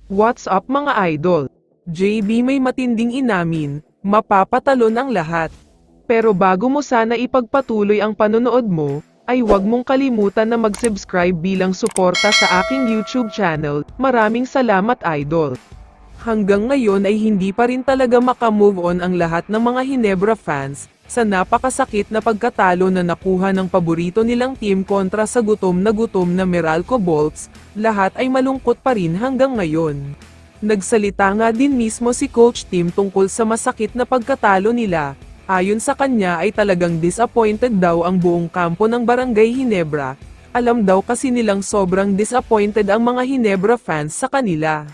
What's up mga idol? JB may matinding inamin, mapapatalon ang lahat. Pero bago mo sana ipagpatuloy ang panonood mo, ay huwag mong kalimutan na mag-subscribe bilang suporta sa aking YouTube channel. Maraming salamat idol. Hanggang ngayon ay hindi pa rin talaga makamove on ang lahat ng mga Hinebra fans, sa napakasakit na pagkatalo na nakuha ng paborito nilang team kontra sa gutom na Meralco Bolts, lahat ay malungkot pa rin hanggang ngayon. Nagsalita nga din mismo si Coach Tim tungkol sa masakit na pagkatalo nila. Ayon sa kanya ay talagang disappointed daw ang buong kampo ng Barangay Hinebra. Alam daw kasi nilang sobrang disappointed ang mga Hinebra fans sa kanila.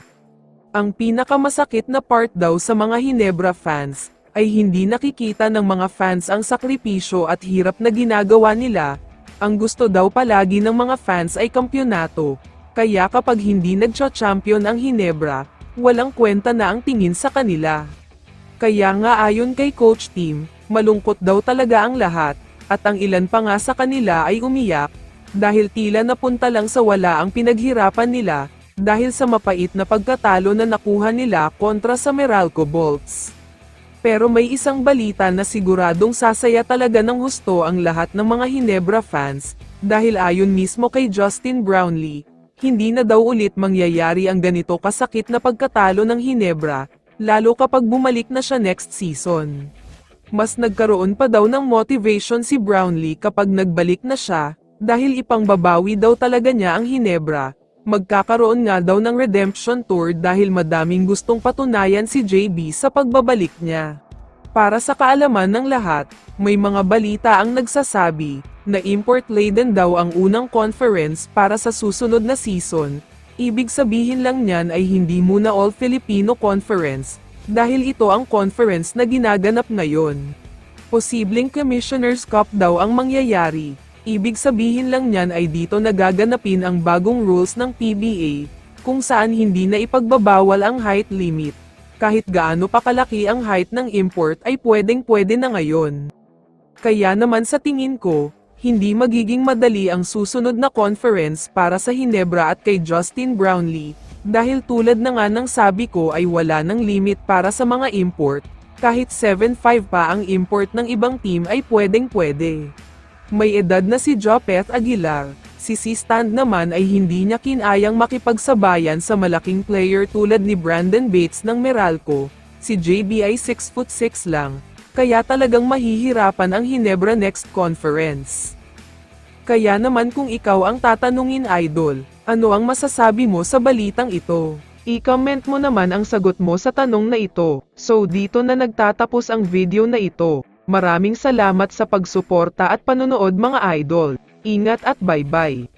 Ang pinakamasakit na part daw sa mga Hinebra fans, ay hindi nakikita ng mga fans ang sakripisyo at hirap na ginagawa nila. Ang gusto daw palagi ng mga fans ay kampyonato, kaya kapag hindi nagcha-champion ang Hinebra, walang kwenta na ang tingin sa kanila. Kaya nga ayon kay Coach Tim, malungkot daw talaga ang lahat, at ang ilan pa nga sa kanila ay umiyak, dahil tila napunta lang sa wala ang pinaghirapan nila, dahil sa mapait na pagkatalo na nakuha nila kontra sa Meralco Bolts. Pero may isang balita na siguradong sasaya talaga ng husto ang lahat ng mga Hinebra fans, dahil ayon mismo kay Justin Brownlee, hindi na daw ulit mangyayari ang ganito kasakit na pagkatalo ng Hinebra, lalo kapag bumalik na siya next season. Mas nagkaroon pa daw ng motivation si Brownlee kapag nagbalik na siya, dahil ipangbabawi daw talaga niya ang Hinebra. Magkakaroon nga daw ng redemption tour dahil madaming gustong patunayan si JB sa pagbabalik niya. Para sa kaalaman ng lahat, may mga balita ang nagsasabi na import-laden daw ang unang conference para sa susunod na season. Ibig sabihin lang niyan ay hindi muna All-Filipino Conference, dahil ito ang conference na ginaganap ngayon. Posibleng Commissioner's Cup daw ang mangyayari. Ibig sabihin lang niyan ay dito nagaganapin ang bagong rules ng PBA, kung saan hindi na ipagbabawal ang height limit. Kahit gaano pa kalaki ang height ng import ay pwedeng-pwede na ngayon. Kaya naman sa tingin ko, hindi magiging madali ang susunod na conference para sa Hinebra at kay Justin Brownlee, dahil tulad na nga ng sabi ko ay wala ng limit para sa mga import, kahit 7.5 pa ang import ng ibang team ay pwedeng-pwede. May edad na si Jopeth Aguilar, si C-Stand naman ay hindi niya kinayang makipagsabayan sa malaking player tulad ni Brandon Bates ng Meralco, si JB ay 6'6" lang, kaya talagang mahihirapan ang Hinebra next conference. Kaya naman kung ikaw ang tatanungin idol, ano ang masasabi mo sa balitang ito? I-comment mo naman ang sagot mo sa tanong na ito. So dito na nagtatapos ang video na ito. Maraming salamat sa pagsuporta at panonood mga idol. Ingat at bye-bye.